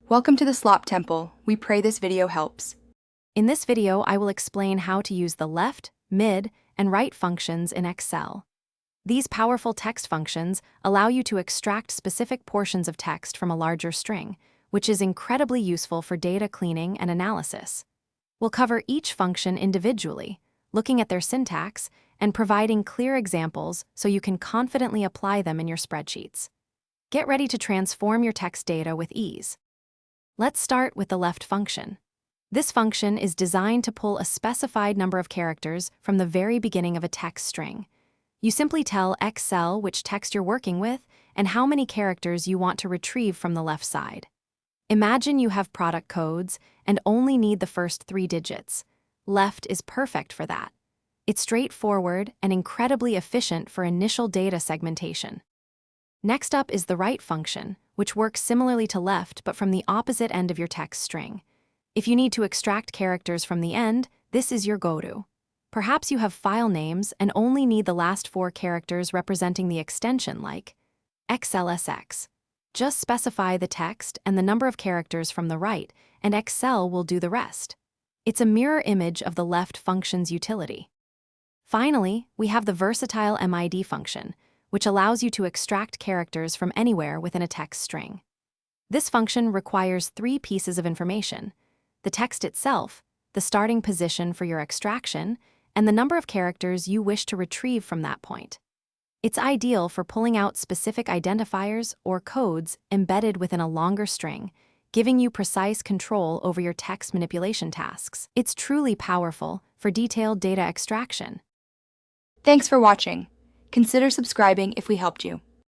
Welcome to the Slop Temple. We pray this video helps. In this video, I will explain how to use the left, mid, and right functions in Excel. These powerful text functions allow you to extract specific portions of text from a larger string, which is incredibly useful for data cleaning and analysis. We'll cover each function individually, looking at their syntax and providing clear examples so you can confidently apply them in your spreadsheets. Get ready to transform your text data with ease. Let's start with the left function. This function is designed to pull a specified number of characters from the very beginning of a text string. You simply tell Excel which text you're working with and how many characters you want to retrieve from the left side. Imagine you have product codes and only need the first 3 digits. Left is perfect for that. It's straightforward and incredibly efficient for initial data segmentation. Next up is the right function, which works similarly to left but from the opposite end of your text string. If you need to extract characters from the end, this is your go-to. Perhaps you have file names and only need the last 4 characters representing the extension like XLSX. Just specify the text and the number of characters from the right, and Excel will do the rest. It's a mirror image of the left function's utility. Finally, we have the versatile MID function, which allows you to extract characters from anywhere within a text string. This function requires 3 pieces of information: the text itself, the starting position for your extraction, and the number of characters you wish to retrieve from that point. It's ideal for pulling out specific identifiers or codes embedded within a longer string, giving you precise control over your text manipulation tasks. It's truly powerful for detailed data extraction. Thanks for watching. Consider subscribing if we helped you.